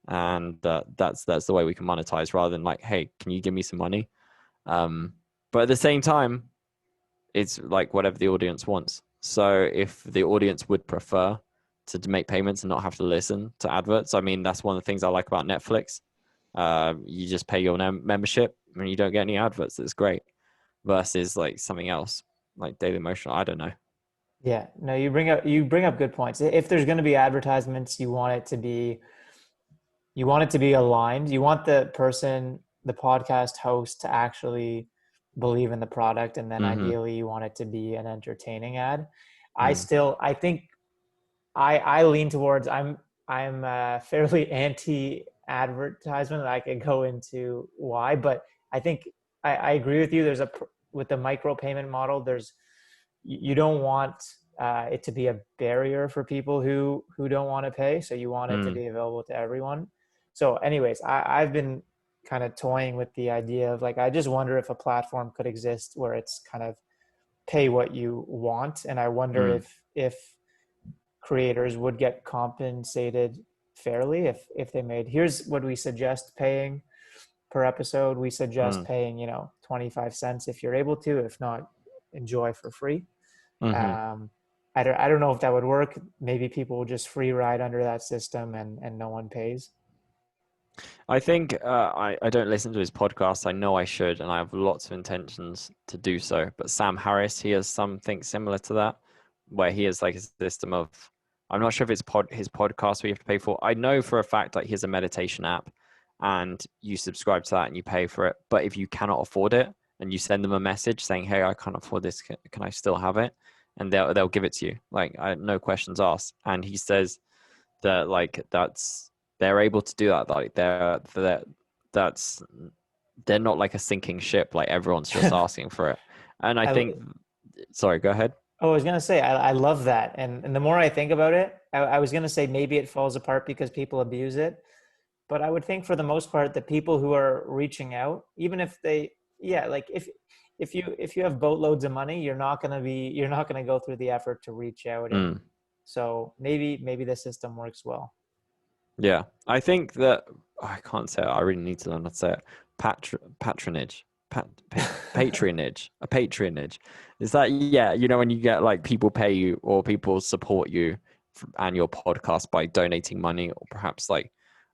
and that's the way we can monetize, rather than like, hey, can you give me some money? But at the same time, it's like whatever the audience wants. So if the audience would prefer to make payments and not have to listen to adverts, I mean, that's one of the things I like about Netflix. You just pay your membership and you don't get any adverts. That's great. Versus like something else like Daily Motion. I don't know. Yeah, no, you bring up good points. If there's going to be advertisements, you want it to be aligned. You want the person, the podcast host, to actually believe in the product, and then Mm-hmm. ideally you want it to be an entertaining ad. Mm. I think I lean towards I'm fairly anti advertisement. I could go into why, but I think I agree with you. With the micro payment model, you don't want it to be a barrier for people who don't want to pay. So you want it to Mm. be available to everyone. So, anyways, I've been kind of toying with the idea of, like, I just wonder if a platform could exist where it's kind of pay what you want, and I wonder Mm, if creators would get compensated fairly if they made, here's what we suggest paying per episode. We suggest mm, paying 25 cents if you're able to. If not, enjoy for free. hmm. um, I don't know if that would work. Maybe people will just free ride under that system, and no one pays. I think I don't listen to his podcast. I know I should, and I have lots of intentions to do so. But Sam Harris, he has something similar to that, where he has like a system of, I'm not sure if it's his podcast where you have to pay for. I know for a fact like he has a meditation app, and you subscribe to that and you pay for it. But if you cannot afford it, and you send them a message saying, "Hey, I can't afford this. Can I still have it?" And they'll give it to you, like no questions asked. And he says that like they're able to do that. Like that's they're not like a sinking ship. Like everyone's just asking for it. And I I, think, sorry, go ahead. oh, I was gonna say I love that, and the more I think about it, I was gonna say maybe it falls apart because people abuse it, but I would think for the most part the people who are reaching out, even if they, yeah, like if you have boatloads of money, you're not gonna go through the effort to reach out, and Mm, so maybe the system works well. yeah, I think that I can't say it. I really need to learn how to say it. Patronage, patronage, a patronage. Is that, yeah? You know, when you get like people pay you or people support you and your podcast by donating money or perhaps like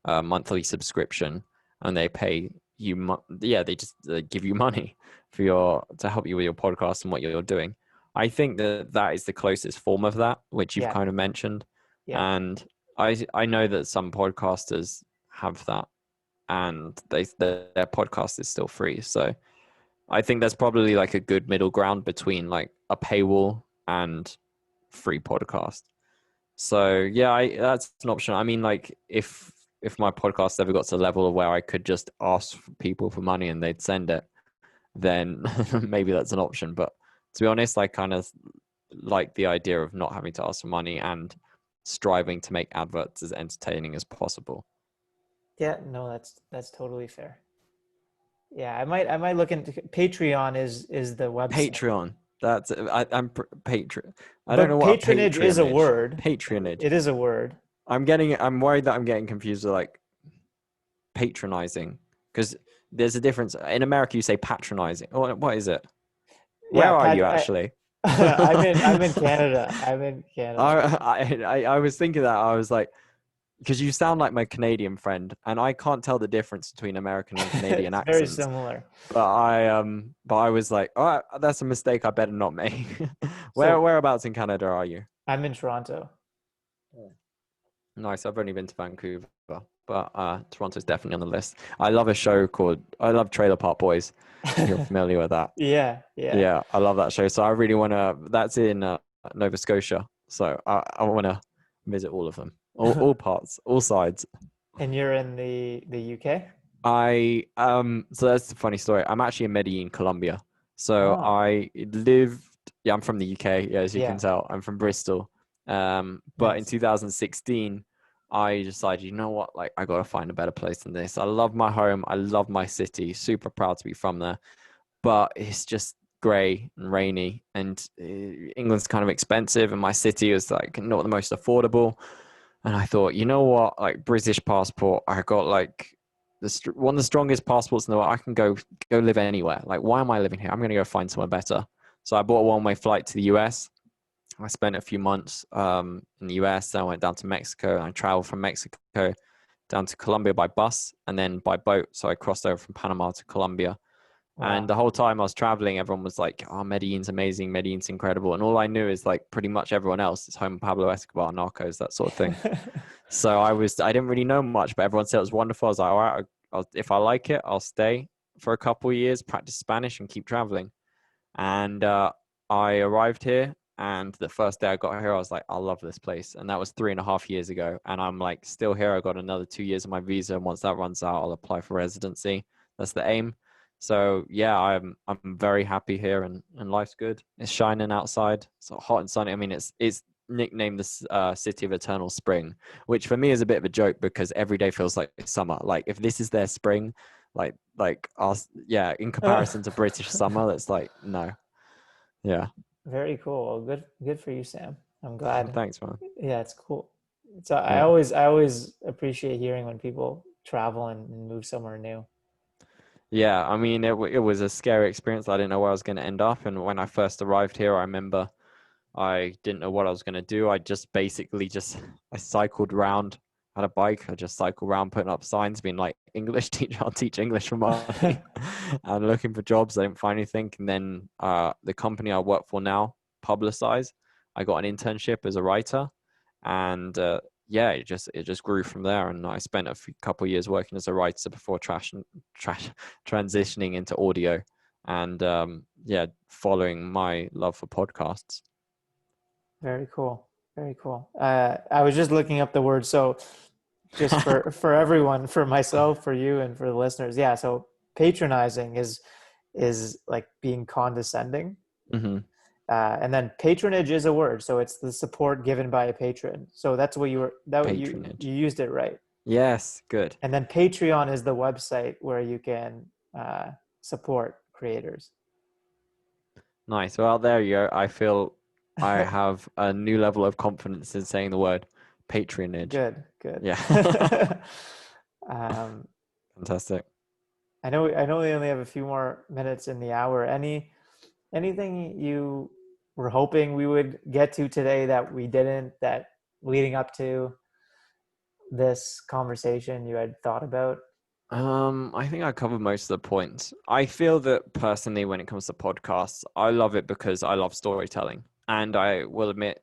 a monthly subscription, and they pay you. Yeah, they just give you money for to help you with your podcast and what you're doing. I think that that is the closest form of that, which you've Yeah, kind of mentioned, yeah, and I know that some podcasters have that, and their podcast is still free. So I think there's probably like a good middle ground between like a paywall and free podcast. So yeah, that's an option. I mean, like if my podcast ever got to a level of where I could just ask people for money and they'd send it, then maybe that's an option. But to be honest, I kind of like the idea of not having to ask for money and striving to make adverts as entertaining as possible. yeah. No, that's totally fair. Yeah, I might look into Patreon is the website. Patreon. That's I'm patron. I don't know But what a patronage is a patronage. word. Patronage. It is a word. I'm worried that I'm getting confused with like patronizing because there's a difference. In America, you say patronizing. What is it? Yeah, Where are you actually? I'm in Canada. I'm in Canada. I was thinking that I was like, because you sound like my Canadian friend, and I can't tell the difference between American and Canadian It's very accents. similar. But I was like, oh, that's a mistake I better not make. So Whereabouts in Canada are you? I'm in Toronto. Nice. I've only been to Vancouver, but Toronto's definitely on the list. I love Trailer Park Boys, if you're familiar with that. Yeah, yeah. Yeah, I love that show. So I really want to, that's in Nova Scotia. So I want to visit all of them, all parts, all sides. And you're in the UK? So that's the funny story. I'm actually in Medellin, Colombia. So Oh, I lived, yeah, I'm from the UK. Yeah, as you can yeah. tell, I'm from Bristol. But in Nice. 2016, I decided, you know what, like I got to find a better place than this. I love my home. I love my city. Super proud to be from there. But it's just grey and rainy, and England's kind of expensive, and my city is like not the most affordable. And I thought, you know what, like British passport, I got like one of the strongest passports in the world. I can go live anywhere. Like, why am I living here? I'm going to go find somewhere better. So I bought a one-way flight to the US. I spent a few months in the US. Then I went down to Mexico, and I traveled from Mexico down to Colombia by bus and then by boat. So I crossed over from Panama to Colombia. And Wow. the whole time I was traveling, everyone was like, oh, Medellin's amazing. Medellin's incredible. And all I knew is like pretty much everyone else is home Pablo Escobar, Narcos, that sort of thing. So I didn't really know much, but everyone said it was wonderful. I was like, all right, if I like it, I'll stay for a couple of years, practice Spanish and keep traveling. And I arrived here, and the first day I got here, I was like, I love this place. And that was 3.5 years ago. And I'm like, still here. I got another 2 years of my visa. And once that runs out, I'll apply for residency. That's the aim. So yeah, I'm very happy here, and life's good. It's shining outside. It's hot and sunny. I mean, it's nicknamed the city of eternal spring, which for me is a bit of a joke because every day feels like summer. Like if this is their spring, like us, yeah, in comparison to British summer, that's like no. Yeah. Very cool. Good for you, Sam. I'm glad. Thanks, man. Yeah, it's cool. So I Yeah. always I always appreciate hearing when people travel and move somewhere new. Yeah, I mean, it was a scary experience. I didn't know where I was going to end up. And when I first arrived here, I remember I didn't know what I was going to do. I just basically I cycled around, had a bike. I just cycled around putting up signs, being like, English teacher, I'll teach English for money. And looking for jobs. I didn't find anything. And then the company I work for now, Publicize, I got an internship as a writer. And yeah, it just grew from there. And I spent couple of years working as a writer before transitioning into audio. And yeah, following my love for podcasts. Very cool. Very cool. I was just looking up the word. So just for everyone, for myself, for you, and for the listeners. Yeah. So patronizing is like being condescending. Hmm. And then patronage is a word. So it's the support given by a patron. So that's what you Patronage. used it right. Yes, good. And then Patreon is the website where you can support creators. Nice. Well, there you go. I feel I have a new level of confidence in saying the word patronage. Good, good. Yeah. um, Fantastic. I know we only have a few more minutes in the hour. Anything you were hoping we would get to today that we didn't, that leading up to this conversation you had thought about? I think I covered most of the points. I feel that personally, when it comes to podcasts, I love it because I love storytelling. And I will admit,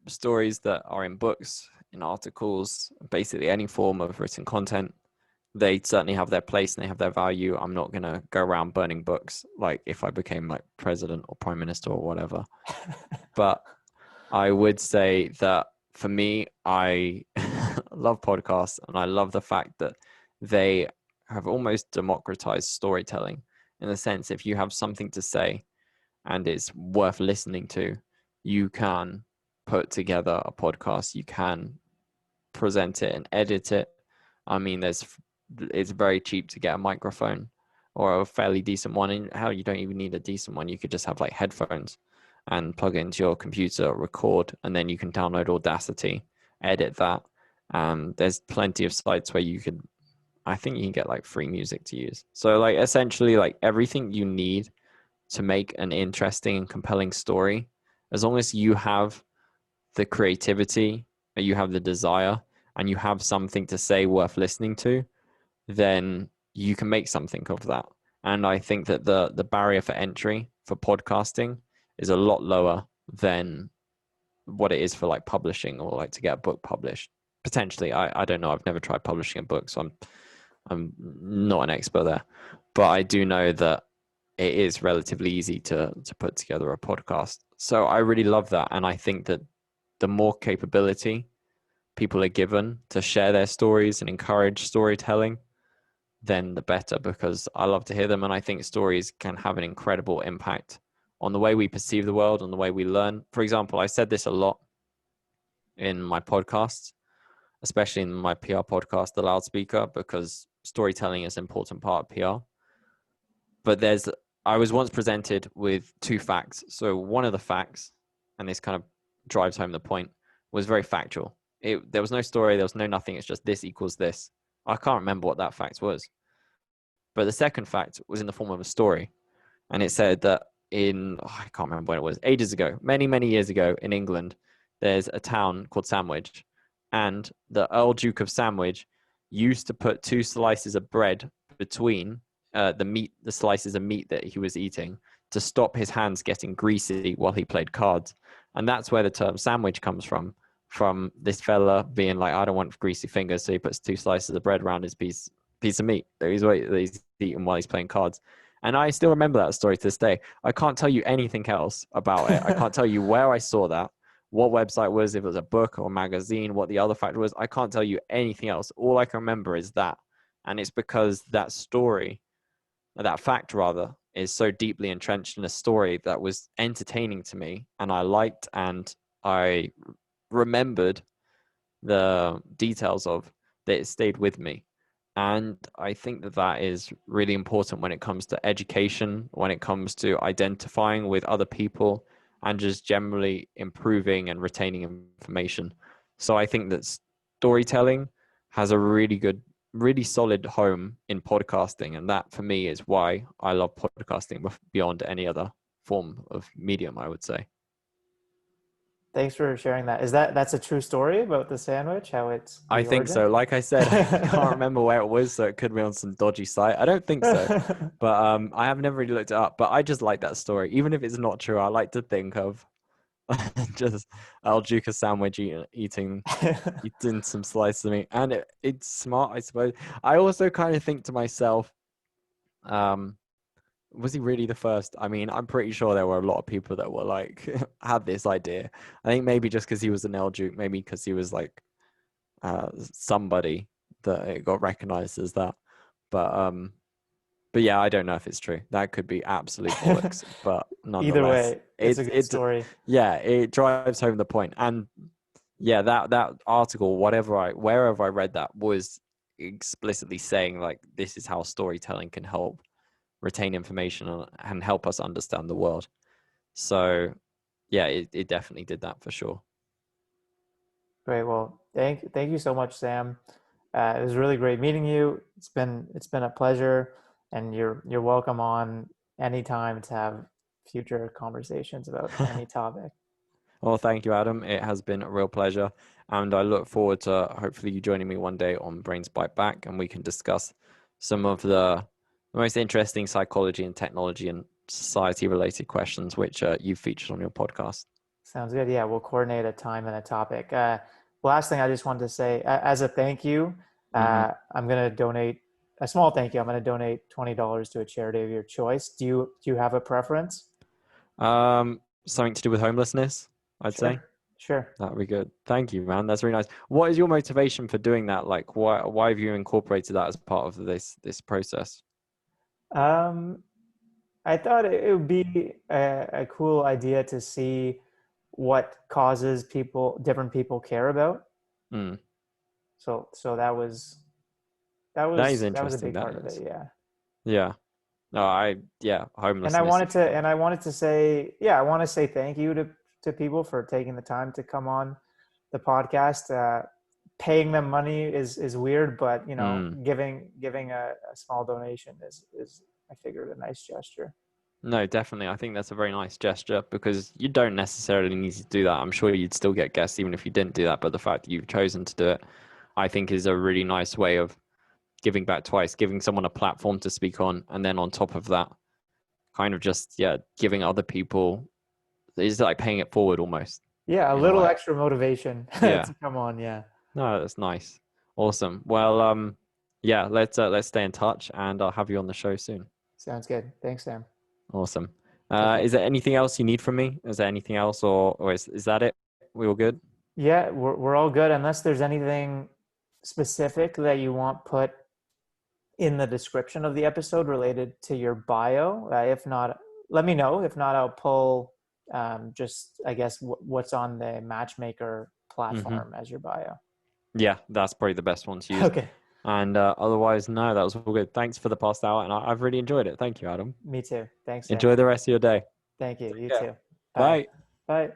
stories that are in books, in articles, basically any form of written content, they certainly have their place and they have their value. I'm not going to go around burning books like if I became like president or prime minister or whatever. But I would say that for me, I love podcasts and I love the fact that they have almost democratized storytelling in the sense if you have something to say and it's worth listening to, you can put together a podcast, you can present it and edit it. I mean, it's very cheap to get a microphone or a fairly decent one. And hell, you don't even need a decent one. You could just have like headphones and plug it into your computer, record, and then you can download Audacity, edit that. There's plenty of sites where I think you can get like free music to use. So like essentially like everything you need to make an interesting and compelling story, as long as you have the creativity, you have the desire, and you have something to say worth listening to, then you can make something of that. And I think that the barrier for entry for podcasting is a lot lower than what it is for like publishing or like to get a book published. Potentially, I don't know. I've never tried publishing a book, so I'm not an expert there. But I do know that it is relatively easy to put together a podcast. So I really love that. And I think that the more capability people are given to share their stories and encourage storytelling, then the better, because I love to hear them. And I think stories can have an incredible impact on the way we perceive the world, on the way we learn. For example, I said this a lot in my podcasts, especially in my PR podcast, The Loudspeaker, because storytelling is an important part of PR. But I was once presented with two facts. So one of the facts, and this kind of drives home the point, was very factual. There was no story, there was no nothing. It's just this equals this. I can't remember what that fact was. But the second fact was in the form of a story. And it said that I can't remember when it was, ages ago, many, many years ago in England, there's a town called Sandwich. And the Earl Duke of Sandwich used to put two slices of bread between the slices of meat that he was eating to stop his hands getting greasy while he played cards. And that's where the term sandwich comes from this fella being like, I don't want greasy fingers. So he puts two slices of bread around his piece of meat that he's eating while he's playing cards. And I still remember that story to this day. I can't tell you anything else about it. I can't tell you where I saw that, what website it was, if it was a book or a magazine, what the other factor was. I can't tell you anything else. All I can remember is that. And it's because that story, that fact rather, is so deeply entrenched in a story that was entertaining to me and I liked and I remembered the details of that. It stayed with me. And I think that that is really important when it comes to education, when it comes to identifying with other people, and just generally improving and retaining information. So I think that storytelling has a really good, really solid home in podcasting. And that for me is why I love podcasting beyond any other form of medium, I would say. Thanks for sharing that. That's a true story about the sandwich, how it's I the think origin? so. Like I said, I can't remember where it was, so it could be on some dodgy site. I don't think so, but I have never really looked it up. But I just like that story, even if it's not true. I like to think of just Al Duca sandwich eating some slices of meat, and it's smart, I suppose. I also kind of think to myself, um, was he really the first? I mean, I'm pretty sure there were a lot of people that were like had this idea. I think maybe just because he was an El Duke, maybe because he was like somebody that it got recognized as that. But but yeah, I don't know if it's true. That could be absolute bollocks. But Either nonetheless, way, it's a good story. yeah, it drives home the point. And yeah, that article, wherever I read that, was explicitly saying like this is how storytelling can help retain information and help us understand the world. So yeah, it definitely did that for sure. Great. Well, thank you so much, Sam. It was really great meeting you. It's been a pleasure, and you're welcome on anytime to have future conversations about any topic. Well, thank you, Adam. It has been a real pleasure. And I look forward to hopefully you joining me one day on Brains Byte Back, and we can discuss some of the most interesting psychology and technology and society related questions which you've featured on your podcast. Sounds good. Yeah, we'll coordinate a time and a topic. Last thing I just wanted to say, as a thank you, Hmm. I'm going to donate a small thank you. I'm going to donate $20 to a charity of your choice. Do you have a preference? Something to do with homelessness, I'd say. Sure, sure. That'd be good. Thank you, man. That's really nice. What is your motivation for doing that? Like, why have you incorporated that as part of this process? Um, I thought it would be a cool idea to see what causes different people care about. Mm, So that was that that is was that was a interesting. big That part of it. is. Yeah. Yeah. No, yeah, And I homelessness wanted is to and I wanted to say, yeah, I want to say thank you to people for taking the time to come on the podcast. Paying them money is weird, but mm. giving a small donation is I figured a nice gesture. No, definitely. I think that's a very nice gesture because you don't necessarily need to do that. I'm sure you'd still get guests even if you didn't do that, but the fact that you've chosen to do it, I think is a really nice way of giving back twice, giving someone a platform to speak on, and then on top of that, kind of just yeah, giving other people is like paying it forward almost Yeah, a in a little way. extra motivation Yeah. to come on. Yeah, No, that's nice. Awesome. Well, yeah, let's stay in touch and I'll have you on the show soon. sounds good. Thanks, Sam. Awesome. Take care. Is there anything else you need from me? Is there anything else or is that it? We all good? Yeah, we're all good unless there's anything specific that you want put in the description of the episode related to your bio. If not, let me know. If not, I'll pull just I guess what's on the Matchmaker Mm-hmm. platform as your bio. Yeah, that's probably the best one to use. Okay, And otherwise, no, that was all good. Thanks for the past hour, and I've really enjoyed it. Thank you, Adam. me too. Thanks, Sam. Enjoy the rest of your day. Thank you. Take You care. too. Bye. Bye. Bye.